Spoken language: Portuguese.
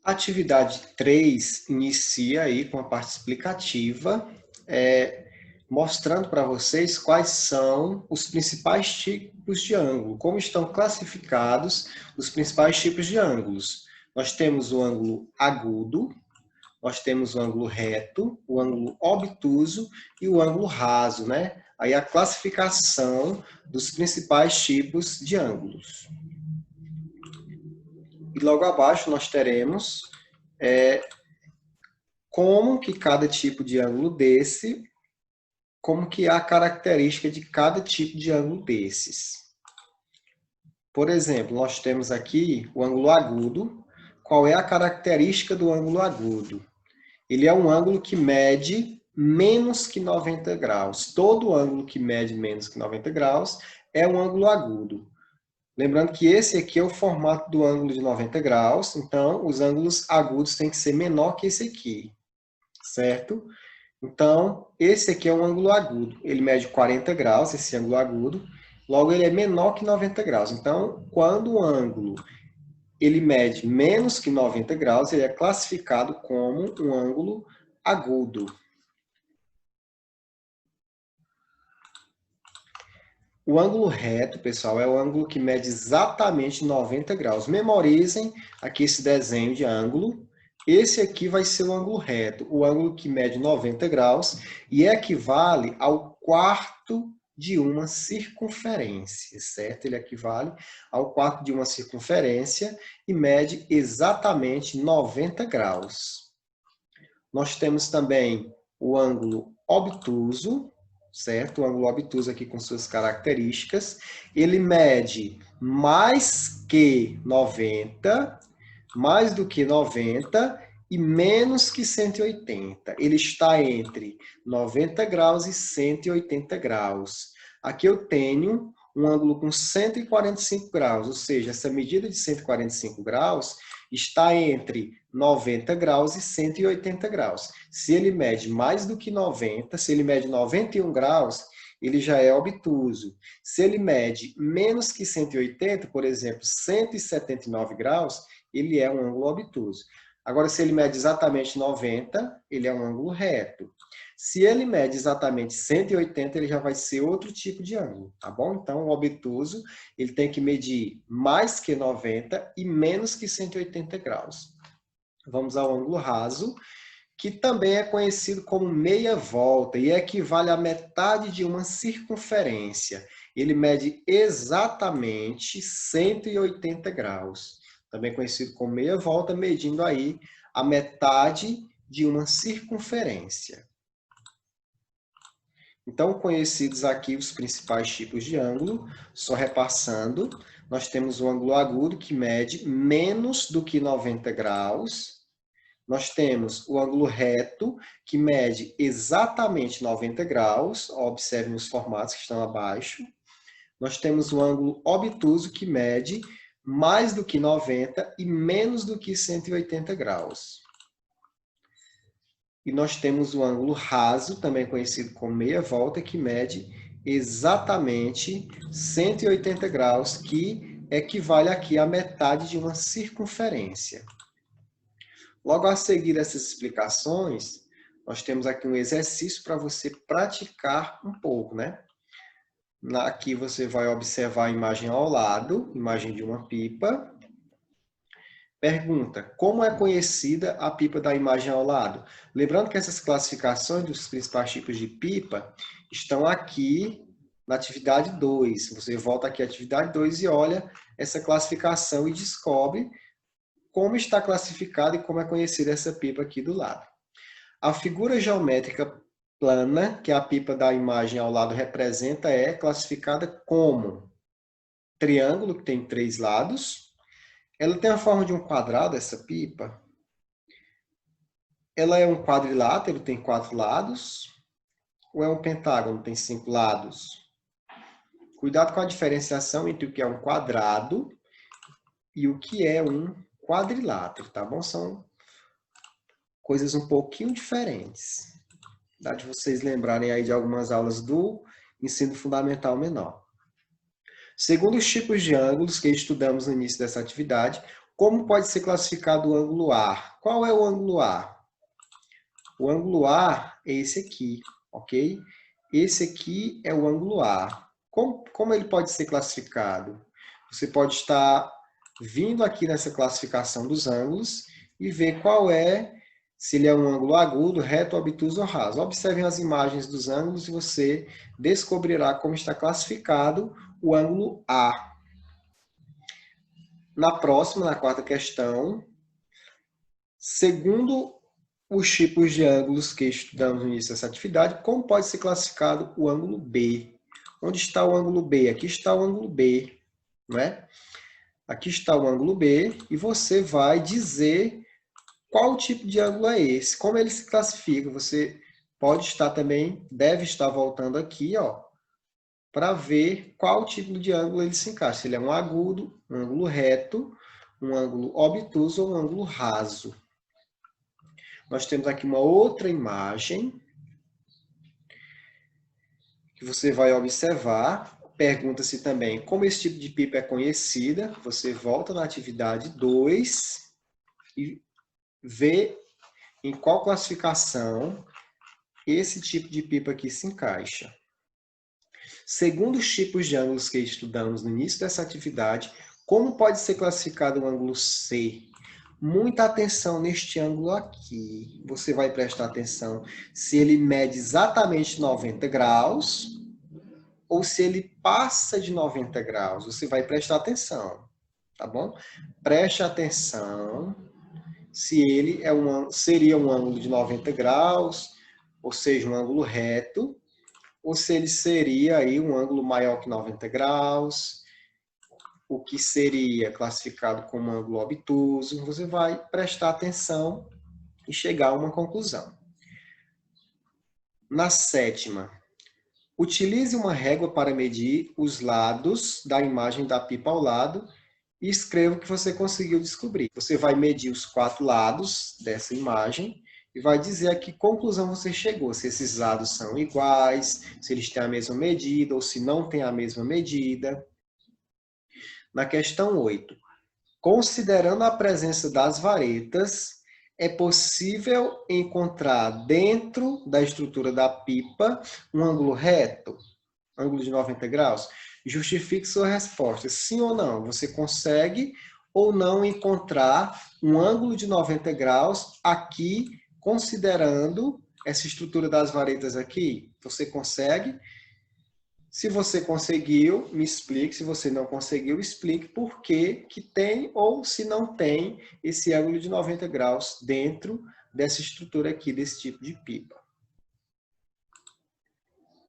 A atividade 3 inicia aí com a parte explicativa, mostrando para vocês quais são os principais tipos de ângulo, como estão classificados os principais tipos de ângulos. Nós temos o ângulo agudo, nós temos o ângulo reto, o ângulo obtuso e o ângulo raso, né? Aí a classificação dos principais tipos de ângulos. E logo abaixo nós teremos como que cada tipo de ângulo desse, como que é a característica de cada tipo de ângulo desses. Por exemplo, nós temos aqui o ângulo agudo. Qual é a característica do ângulo agudo? Ele é um ângulo que mede menos que 90 graus. Todo ângulo que mede menos que 90 graus é um ângulo agudo. Lembrando que esse aqui é o formato do ângulo de 90 graus, então os ângulos agudos têm que ser menor que esse aqui, certo? Então, esse aqui é um ângulo agudo. Ele mede 40 graus, esse ângulo agudo. Logo, ele é menor que 90 graus. Então, quando o ângulo ele mede menos que 90 graus, ele é classificado como um ângulo agudo. O ângulo reto, pessoal, é o ângulo que mede exatamente 90 graus. Memorizem aqui esse desenho de ângulo. Esse aqui vai ser o ângulo reto, o ângulo que mede 90 graus e equivale ao quarto de uma circunferência, certo? Ele equivale ao quarto de uma circunferência e mede exatamente 90 graus. Nós temos também o ângulo obtuso, certo? O ângulo obtuso aqui com suas características. Ele mede mais que 90, mais do que 90 e menos que 180. Ele está entre 90 graus e 180 graus. Aqui eu tenho um ângulo com 145 graus, ou seja, essa medida de 145 graus está entre 90 graus e 180 graus. Se ele mede mais do que 90, se ele mede 91 graus, ele já é obtuso. Se ele mede menos que 180, por exemplo, 179 graus, ele é um ângulo obtuso. Agora, se ele mede exatamente 90, ele é um ângulo reto. Se ele mede exatamente 180, ele já vai ser outro tipo de ângulo, tá bom? Então, o obtuso, ele tem que medir mais que 90 e menos que 180 graus. Vamos ao ângulo raso, que também é conhecido como meia volta e equivale à metade de uma circunferência. Ele mede exatamente 180 graus. Também conhecido como meia volta, medindo aí a metade de uma circunferência. Então, conhecidos aqui os principais tipos de ângulo, só repassando, nós temos o ângulo agudo, que mede menos do que 90 graus. Nós temos o ângulo reto, que mede exatamente 90 graus. Observem os formatos que estão abaixo. Nós temos o ângulo obtuso, que mede mais do que 90 e menos do que 180 graus. E nós temos o ângulo raso, também conhecido como meia volta, que mede exatamente 180 graus, que equivale aqui à metade de uma circunferência. Logo a seguir essas explicações, nós temos aqui um exercício para você praticar um pouco, né? Aqui você vai observar a imagem ao lado, imagem de uma pipa. Pergunta, como é conhecida a pipa da imagem ao lado? Lembrando que essas classificações dos principais tipos de pipa estão aqui na atividade 2. Você volta aqui à atividade 2 e olha essa classificação e descobre como está classificada e como é conhecida essa pipa aqui do lado. A figura geométrica plana que a pipa da imagem ao lado representa é classificada como triângulo, que tem 3 lados. Ela tem a forma de um quadrado, essa pipa. Ela é um quadrilátero, tem 4 lados. Ou é um pentágono, tem 5 lados. Cuidado com a diferenciação entre o que é um quadrado e o que é um quadrilátero, tá bom? São coisas um pouquinho diferentes. Dá de vocês lembrarem aí de algumas aulas do ensino fundamental menor. Segundo os tipos de ângulos que estudamos no início dessa atividade, Como pode ser classificado o ângulo A? Qual é o ângulo A? O ângulo A é esse aqui, ok? Esse aqui é o ângulo A. Como ele pode ser classificado? Você pode estar vindo aqui nessa classificação dos ângulos e ver qual é, se ele é um ângulo agudo, reto, obtuso ou raso. Observem as imagens dos ângulos e você descobrirá como está classificado o ângulo A. Na próxima, na quarta questão, segundo os tipos de ângulos que estudamos no início dessa atividade, como pode ser classificado o ângulo B? Onde está o ângulo B? Aqui está o ângulo B, não é? Aqui está o ângulo B e você vai dizer qual tipo de ângulo é esse, como ele se classifica. Você pode estar também, deve estar voltando aqui, ó, para ver qual tipo de ângulo ele se encaixa. Se ele é um agudo, um ângulo reto, um ângulo obtuso ou um ângulo raso. Nós temos aqui uma outra imagem que você vai observar. Pergunta-se também como esse tipo de pipa é conhecida. Você volta na atividade 2 e vê em qual classificação esse tipo de pipa aqui se encaixa. Segundo os tipos de ângulos que estudamos no início dessa atividade, como pode ser classificado o ângulo C? Muita atenção neste ângulo aqui. Você vai prestar atenção se ele mede exatamente 90 graus ou se ele passa de 90 graus. Você vai prestar atenção, tá bom? Preste atenção se ele seria um ângulo de 90 graus, ou seja, um ângulo reto, ou se ele seria aí um ângulo maior que 90 graus, o que seria classificado como ângulo obtuso. Você vai prestar atenção e chegar a uma conclusão. Na sétima, utilize uma régua para medir os lados da imagem da pipa ao lado e escreva o que você conseguiu descobrir. Você vai medir os 4 lados dessa imagem e vai dizer a que conclusão você chegou, se esses lados são iguais, se eles têm a mesma medida ou se não têm a mesma medida. Na questão 8, considerando a presença das varetas, é possível encontrar dentro da estrutura da pipa um ângulo reto, ângulo de 90 graus? Justifique sua resposta, sim ou não. Você consegue ou não encontrar um ângulo de 90 graus aqui, considerando essa estrutura das varetas aqui? Você consegue? Se você conseguiu, me explique. Se você não conseguiu, explique por que tem ou se não tem esse ângulo de 90 graus dentro dessa estrutura aqui, desse tipo de pipa.